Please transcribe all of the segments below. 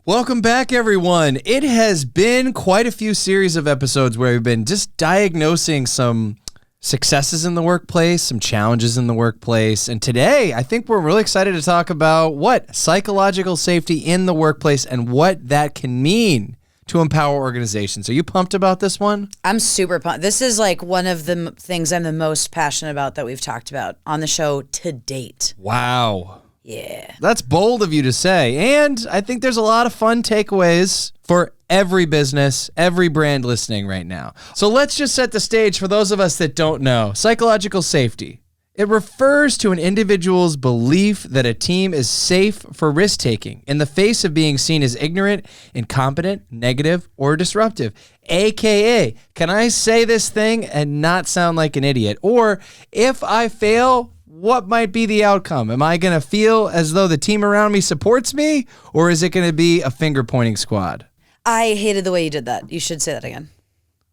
Welcome back, everyone. It has been quite a few series of episodes where we've been just diagnosing some successes in the workplace, some challenges in the workplace. And today, I think we're really excited to talk about psychological safety in the workplace and what that can mean to empower organizations. Are you pumped about this one? I'm super pumped. This is like one of the things I'm the most passionate about that we've talked about on the show to date. Wow. Yeah. That's bold of you to say. And I think there's a lot of fun takeaways for every business, every brand listening right now. So let's just set the stage for those of us that don't know. Psychological safety. It refers to an individual's belief that a team is safe for risk-taking in the face of being seen as ignorant, incompetent, negative, or disruptive. AKA, can I say this thing and not sound like an idiot? Or if I fail, what might be the outcome? Am I going to feel as though the team around me supports me, or is it going to be a finger-pointing squad? I hated the way you did that. You should say that again.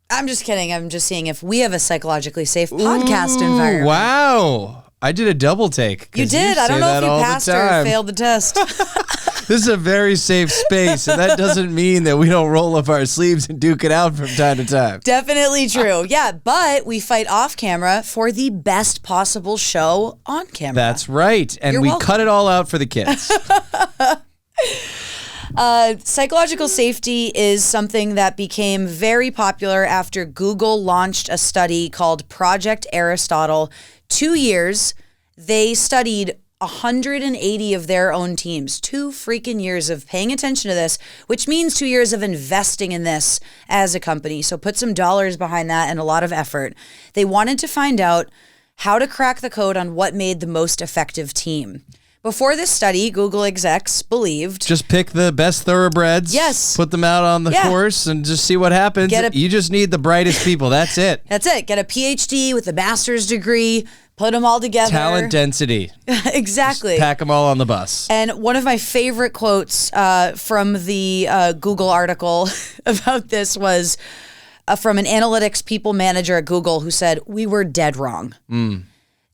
I'm just kidding. I'm just seeing if we have a psychologically safe podcast environment. Wow. I did a double take. You did. I don't know if you passed or failed the test. This is a very safe space, and that doesn't mean that we don't roll up our sleeves and duke it out from time to time. Definitely true. Yeah, but we fight off camera for the best possible show on camera. That's right. And we cut it all out for the kids. Psychological safety is something that became very popular after Google launched a study called Project Aristotle. 2 years, they studied 180 of their own teams. 2 freaking years of paying attention to this, which means 2 years of investing in this as a company. So put some dollars behind that and a lot of effort. They wanted to find out how to crack the code on what made the most effective team. Before this study, Google execs believed... Just pick the best thoroughbreds. Yes. Put them out on the course and just see what happens. You just need the brightest people. That's it. That's it. Get a PhD with a master's degree. Put them all together. Talent density. Exactly. Just pack them all on the bus. And one of my favorite quotes from the Google article about this was from an analytics people manager at Google who said, "We were dead wrong."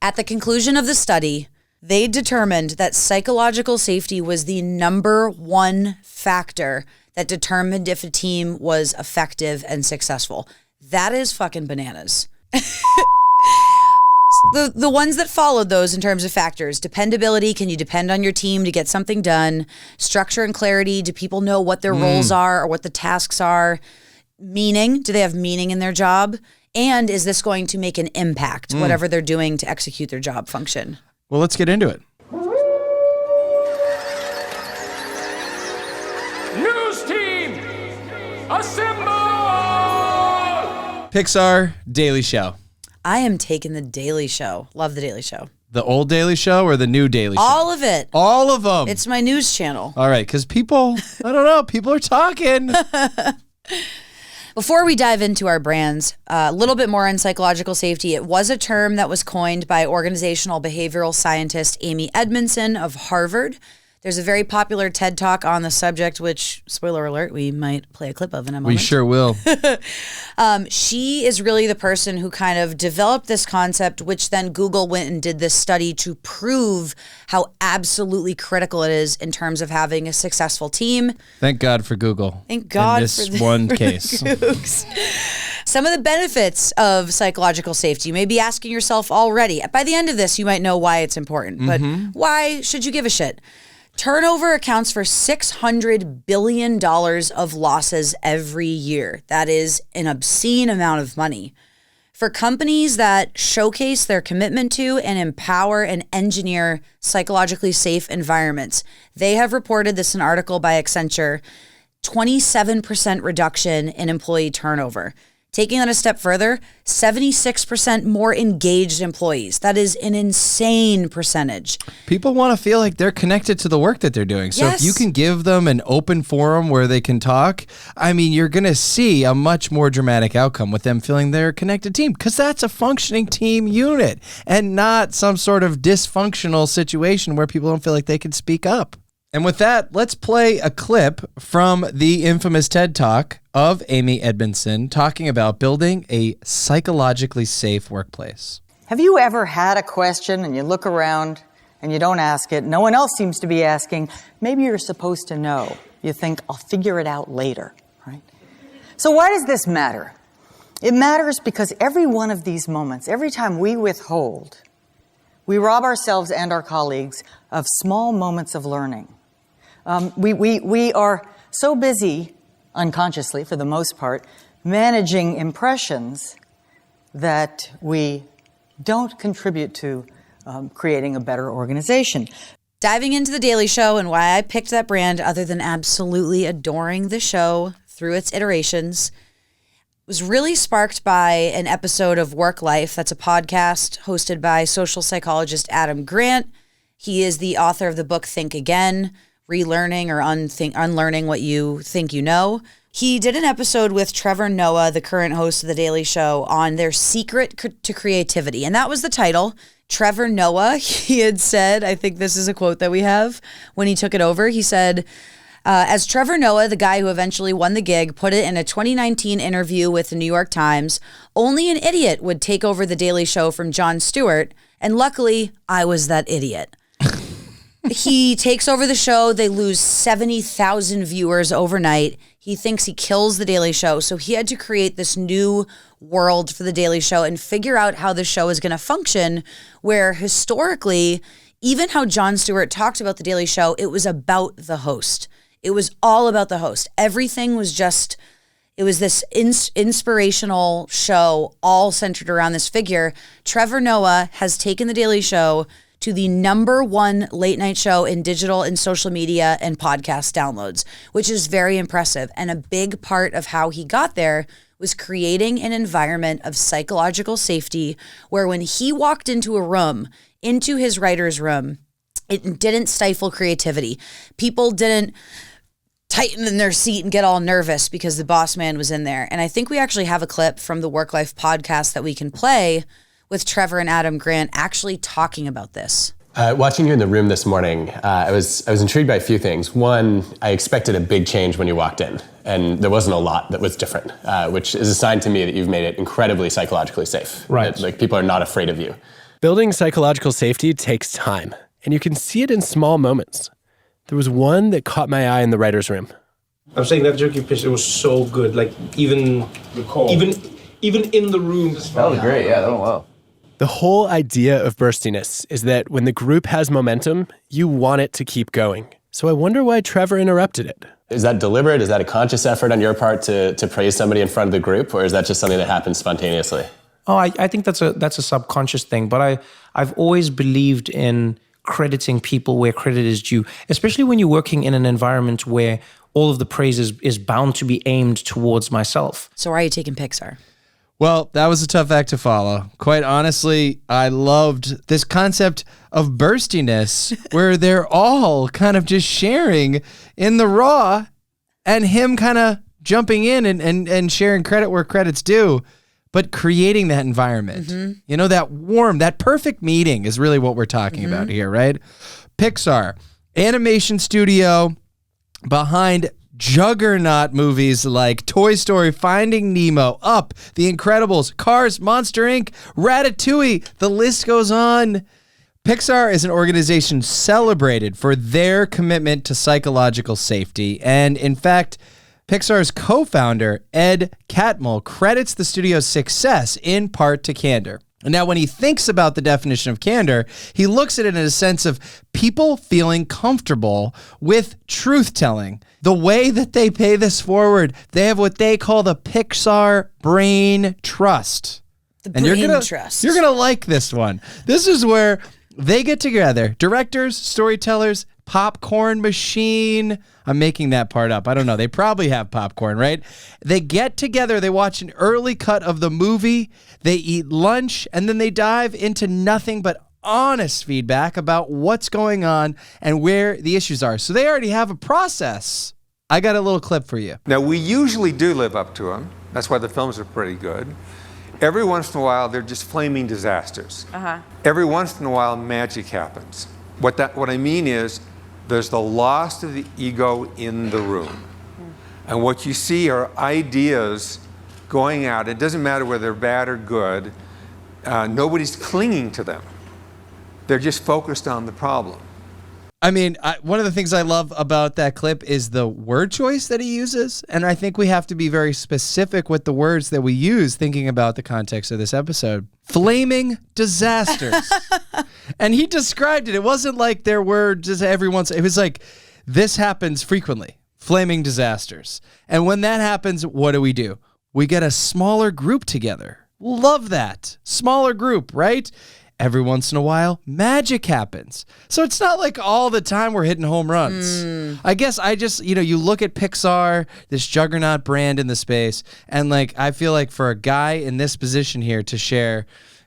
At the conclusion of the study, they determined that psychological safety was the number one factor that determined if a team was effective and successful. That is fucking bananas. The ones that followed those in terms of factors: dependability, can you depend on your team to get something done? Structure and clarity, do people know what their roles are or what the tasks are? Meaning, do they have meaning in their job? And is this going to make an impact, whatever they're doing to execute their job function? Well, let's get into it. News team, assemble! Pixar, Daily Show. I am taking the Daily Show. Love the Daily Show. The old Daily Show or the new Daily Show? All of it. All of them. It's my news channel. All right, because people, I don't know, people are talking. Before we dive into our brands, a little bit more on psychological safety. It was a term that was coined by organizational behavioral scientist Amy Edmondson of Harvard. There's a very popular TED Talk on the subject, which, spoiler alert, we might play a clip of in a moment. We sure will. She is really the person who kind of developed this concept, which then Google went and did this study to prove how absolutely critical it is in terms of having a successful team. Thank God for Google. Thank God in this one case. Some of the benefits of psychological safety, you may be asking yourself already. By the end of this, you might know why it's important, but why should you give a shit? Turnover accounts for $600 billion of losses every year. That is an obscene amount of money. For companies that showcase their commitment to and empower and engineer psychologically safe environments, they have reported this in an article by Accenture, 27% reduction in employee turnover. Taking that a step further, 76% more engaged employees. That is an insane percentage. People want to feel like they're connected to the work that they're doing. So Yes. if you can give them an open forum where they can talk, I mean, you're going to see a much more dramatic outcome with them feeling they're a connected team, because that's a functioning team unit and not some sort of dysfunctional situation where people don't feel like they can speak up. And with that, let's play a clip from the infamous TED Talk of Amy Edmondson talking about building a psychologically safe workplace. Have you ever had a question and you look around and you don't ask it? No one else seems to be asking. Maybe you're supposed to know. you think, I'll figure it out later, right? So why does this matter? It matters because every one of these moments, every time we withhold, we rob ourselves and our colleagues of small moments of learning. We are so busy, unconsciously for the most part, managing impressions that we don't contribute to creating a better organization. Diving into The Daily Show and why I picked that brand, other than absolutely adoring the show through its iterations, was really sparked by an episode of Work Life. That's a podcast hosted by social psychologist Adam Grant. He is the author of the book Think Again, Relearning or Unlearning What You Think You Know. He did an episode with Trevor Noah, the current host of The Daily Show, on their secret to creativity. And that was the title. Trevor Noah, he had said, I think this is a quote that we have when he took it over. He said, as Trevor Noah, the guy who eventually won the gig, put it in a 2019 interview with the New York Times, only an idiot would take over The Daily Show from Jon Stewart. And luckily, I was that idiot. He takes over the show. They lose 70,000 viewers overnight. He thinks he kills The Daily Show. So he had to create this new world for The Daily Show and figure out how the show is going to function, where historically, even how Jon Stewart talked about The Daily Show, it was about the host. It was all about the host. Everything was just, it was this inspirational show all centered around this figure. Trevor Noah has taken The Daily Show to the #1 late night show in digital and social media and podcast downloads, which is very impressive. And a big part of how he got there was creating an environment of psychological safety where when he walked into a room, into his writer's room, it didn't stifle creativity. People didn't tighten in their seat and get all nervous because the boss man was in there. And I think we actually have a clip from the Work Life podcast that we can play with Trevor and Adam Grant actually talking about this. Watching you in the room this morning, I was intrigued by a few things. One, I expected a big change when you walked in, and there wasn't a lot that was different, which is a sign to me that you've made it incredibly psychologically safe. Right. Like, people are not afraid of you. Building psychological safety takes time, and you can see it in small moments. There was one that caught my eye in the writer's room. I'm saying that jerky pitch, it was so good. Like, even in the room. That was great, yeah, that went well. The whole idea of burstiness is that when the group has momentum, you want it to keep going. So I wonder why Trevor interrupted it. Is that deliberate? Is that a conscious effort on your part to praise somebody in front of the group, or is that just something that happens spontaneously? Oh, I think that's a subconscious thing, but I've always believed in crediting people where credit is due, especially when you're working in an environment where all of the praise is bound to be aimed towards myself. So why are you taking Pixar? Well, that was a tough act to follow. Quite honestly, I loved this concept of burstiness where they're all kind of just sharing in the raw and him kind of jumping in and sharing credit where credit's due, but creating that environment. Mm-hmm. You know, that warm, that perfect meeting is really what we're talking about here, right? Pixar, animation studio behind juggernaut movies like Toy Story, Finding Nemo, Up, The Incredibles, Cars, Monster Inc., Ratatouille, the list goes on. Pixar is an organization celebrated for their commitment to psychological safety. And in fact, Pixar's co-founder, Ed Catmull, credits the studio's success in part to candor. And now when he thinks about the definition of candor, he looks at it in a sense of people feeling comfortable with truth-telling. The way that they pay this forward, they have what they call the Pixar Brain Trust. The Brain Trust. You're going to like this one. This is where they get together, directors, storytellers, popcorn machine. I'm making that part up. I don't know. They probably have popcorn, right? They get together, they watch an early cut of the movie, they eat lunch, and then they dive into nothing but honest feedback about what's going on and where the issues are. So they already have a process. I got a little clip for you. Now, we usually do live up to them. That's why the films are pretty good. Every once in a while, they're just flaming disasters. Every once in a while, magic happens. What I mean is, there's the loss of the ego in the room. And what you see are ideas going out. It doesn't matter whether they're bad or good. Nobody's clinging to them. They're just focused on the problem. I mean, one of the things I love about that clip is the word choice that he uses. And I think we have to be very specific with the words that we use, thinking about the context of this episode. Flaming disasters. And he described it. It wasn't like there were just every once. It was like, this happens frequently. Flaming disasters. And when that happens, what do? We get a smaller group together. Love that. Smaller group, right? Every once in a while, magic happens. So it's not like all the time we're hitting home runs. I guess I just, you look at Pixar, this juggernaut brand in the space, and like I feel like for a guy in this position here to share,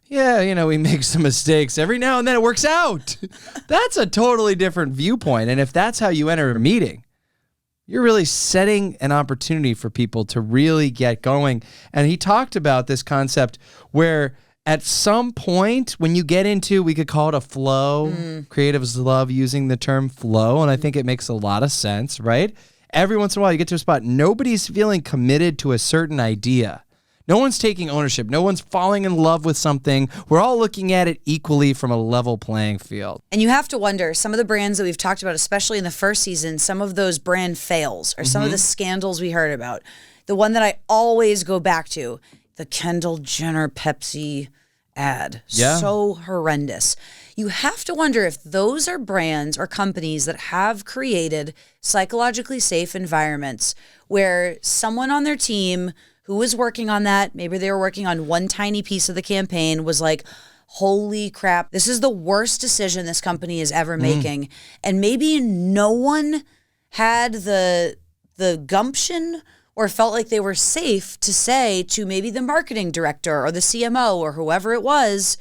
we make some mistakes every now and then, it works out. That's a totally different viewpoint. And if that's how you enter a meeting, you're really setting an opportunity for people to really get going. And he talked about this concept where at some point, when you get into, we could call it a flow. Creatives love using the term flow, and I think it makes a lot of sense, right? Every once in a while, you get to a spot, nobody's feeling committed to a certain idea. No one's taking ownership. No one's falling in love with something. We're all looking at it equally from a level playing field. And you have to wonder, some of the brands that we've talked about, especially in the first season, some of those brand fails or some of the scandals we heard about. The one that I always go back to, the Kendall Jenner Pepsi ad. Yeah. So horrendous. You have to wonder if those are brands or companies that have created psychologically safe environments where someone on their team who was working on that, maybe they were working on one tiny piece of the campaign, was like, holy crap, this is the worst decision this company is ever making. And maybe no one had the gumption or felt like they were safe to say to maybe the marketing director or the CMO or whoever it was,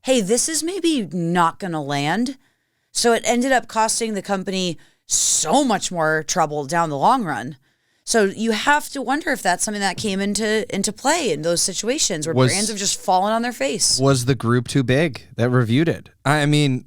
hey, this is maybe not going to land. So it ended up costing the company so much more trouble down the long run. So you have to wonder if that's something that came into play in those situations where brands have just fallen on their face. Was the group too big that reviewed it? I mean,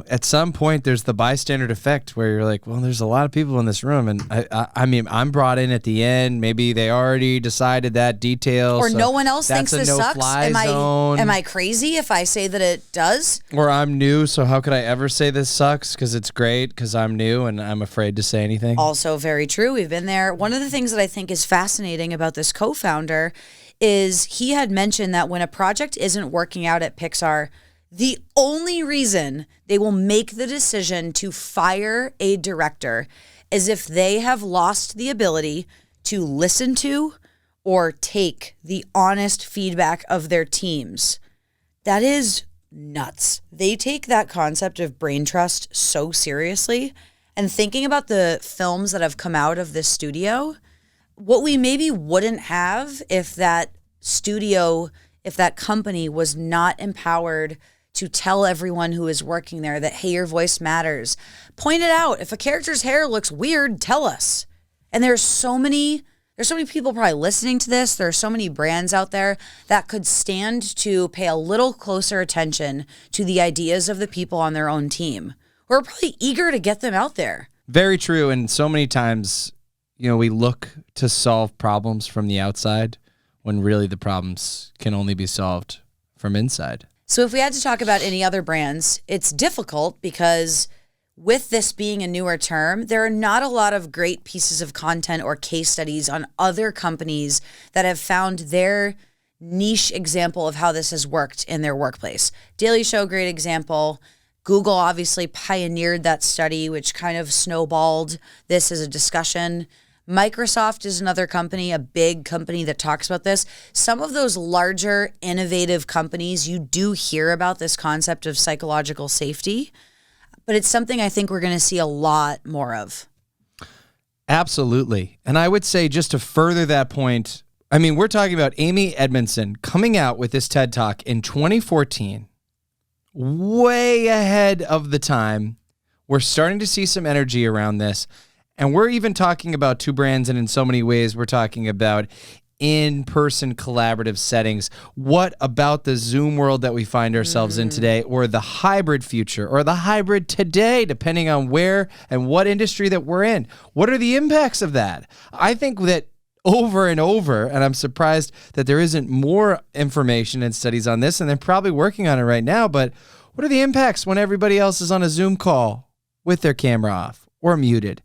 at some point there's the bystander effect where you're like, well, there's a lot of people in this room. And I mean, I'm brought in at the end. Maybe they already decided that detail. Or so no one else thinks this sucks. Am zone. I crazy if I say that it does? Or I'm new, so how could I ever say this sucks? Because it's great, because I'm new and I'm afraid to say anything. Also very true. We've been there. One of the things that I think is fascinating about this co-founder is he had mentioned that when a project isn't working out at Pixar, the only reason they will make the decision to fire a director is if they have lost the ability to listen to or take the honest feedback of their teams. That is nuts. They take that concept of brain trust so seriously. And thinking about the films that have come out of this studio, what we maybe wouldn't have if that studio, if that company was not empowered to tell everyone who is working there that, hey, your voice matters. Point it out. If a character's hair looks weird, tell us. And there's so many people probably listening to this. There are so many brands out there that could stand to pay a little closer attention to the ideas of the people on their own team. We're probably eager to get them out there. Very true. And so many times, we look to solve problems from the outside when really the problems can only be solved from inside. So if we had to talk about any other brands, it's difficult because with this being a newer term, there are not a lot of great pieces of content or case studies on other companies that have found their niche example of how this has worked in their workplace. Daily Show, great example. Google obviously pioneered that study, which kind of snowballed this as a discussion. Microsoft is another company, a big company that talks about this. Some of those larger, innovative companies, you do hear about this concept of psychological safety, but it's something I think we're going to see a lot more of. Absolutely. And I would say just to further that point, I mean, we're talking about Amy Edmondson coming out with this TED Talk in 2014, way ahead of the time. We're starting to see some energy around this. And we're even talking about two brands, and in so many ways, we're talking about in-person collaborative settings. What about the Zoom world that we find ourselves in today, or the hybrid future, or the hybrid today, depending on where and what industry that we're in? What are the impacts of that? I think that over and over, and I'm surprised that there isn't more information and studies on this, and they're probably working on it right now, but what are the impacts when everybody else is on a Zoom call? with their camera off or muted,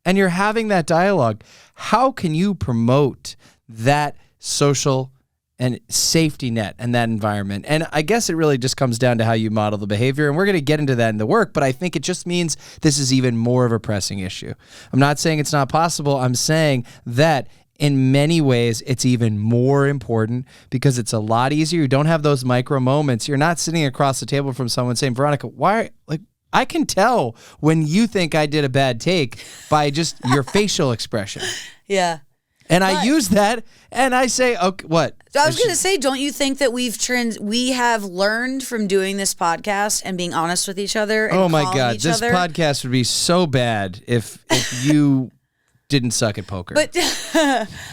and you're having that dialogue, how can you promote that social and safety net and that environment? And I guess it really just comes down to how you model the behavior. And we're going to get into that in the work, but I think it just means this is even more of a pressing issue. I'm not saying it's not possible. I'm saying that in many ways, it's even more important because it's a lot easier. You don't have those micro moments. You're not sitting across the table from someone saying, Veronica, why, like, I can tell when you think I did a bad take by just your facial expression. Yeah. And I use that, and I say, okay, what? So I was going to say, don't you think that we have learned from doing this podcast and being honest with each other? And oh my calling God, each this other? podcast would be so bad if you didn't suck at poker. But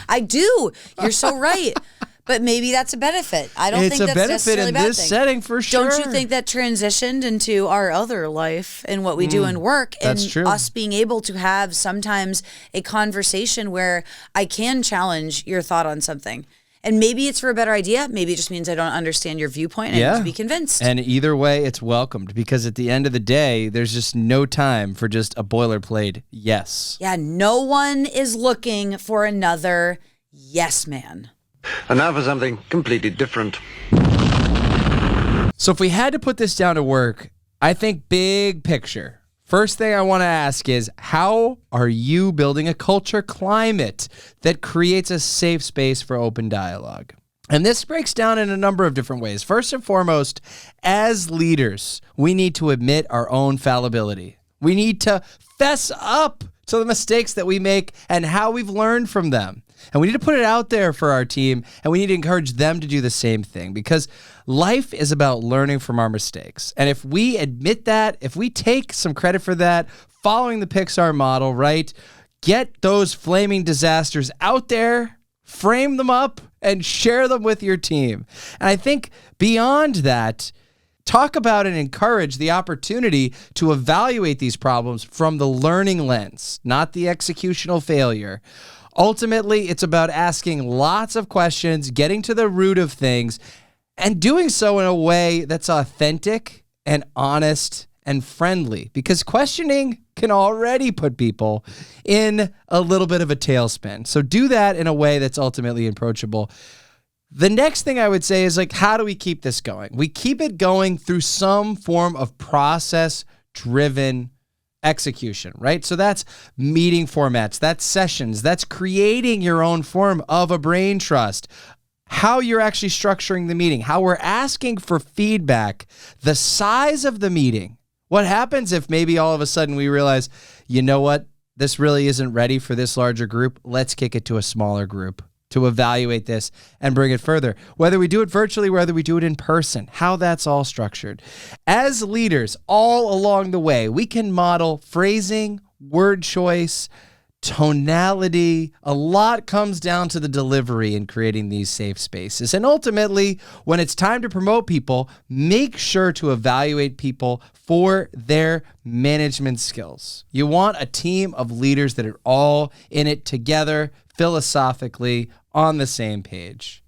I do. You're so right. But maybe that's a benefit. I don't it's think a that's benefit necessarily in a bad this thing. setting for sure. Don't you think that transitioned into our other life and what we do in work? That's and true. Us being able to have sometimes a conversation where I can challenge your thought on something. And maybe it's for a better idea. Maybe it just means I don't understand your viewpoint and I need to be convinced. And either way, it's welcomed because at the end of the day, there's just no time for just a boilerplate yes. Yeah, no one is looking for another yes man. And now for something completely different. So if we had to put this down to work, I think big picture. First thing I want to ask is, how are you building a culture climate that creates a safe space for open dialogue? And this breaks down in a number of different ways. First and foremost, as leaders, we need to admit our own fallibility. We need to fess up to the mistakes that we make and how we've learned from them. And we need to put it out there for our team, and we need to encourage them to do the same thing because life is about learning from our mistakes. And if we admit that, if we take some credit for that, following the Pixar model, right, get those flaming disasters out there, frame them up, and share them with your team. And I think beyond that, talk about and encourage the opportunity to evaluate these problems from the learning lens, not the executional failure. Ultimately, it's about asking lots of questions, getting to the root of things, and doing so in a way that's authentic and honest and friendly, because questioning can already put people in a little bit of a tailspin. So do that in a way that's ultimately approachable. The next thing I would say is, like, how do we keep this going? We keep it going through some form of process-driven execution, right? So that's meeting formats, that's sessions, that's creating your own form of a brain trust, how you're actually structuring the meeting, how we're asking for feedback, the size of the meeting. What happens if maybe all of a sudden we realize, you know what, this really isn't ready for this larger group. Let's kick it to a smaller group to evaluate this and bring it further. Whether we do it virtually, whether we do it in person, how that's all structured. As leaders, all along the way, we can model phrasing, word choice, tonality. A lot comes down to the delivery in creating these safe spaces. And ultimately, when it's time to promote people, make sure to evaluate people for their management skills. You want a team of leaders that are all in it together, philosophically, on the same page.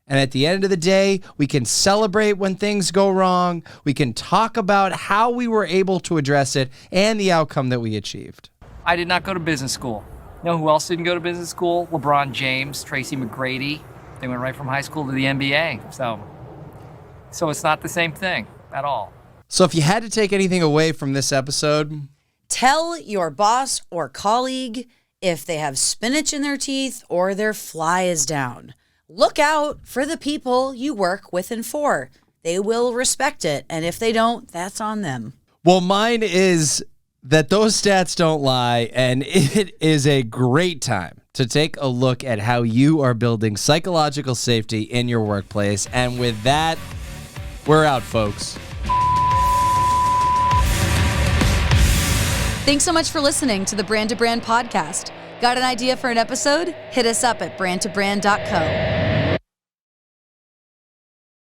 And at the end of the day, we can celebrate when things go wrong. We can talk about how we were able to address it and the outcome that we achieved. I did not go to business school. You know who else didn't go to business school? LeBron James, Tracy McGrady. They went right from high school to the NBA. So it's not the same thing at all. So if you had to take anything away from this episode, tell your boss or colleague if they have spinach in their teeth or their fly is down. Look out for the people you work with and for. They will respect it. And if they don't, that's on them. Well, mine is that those stats don't lie, and it is a great time to take a look at how you are building psychological safety in your workplace. And with that, we're out, folks. Thanks so much for listening to the Brand to Brand podcast. Got an idea for an episode? Hit us up at brandtobrand.co.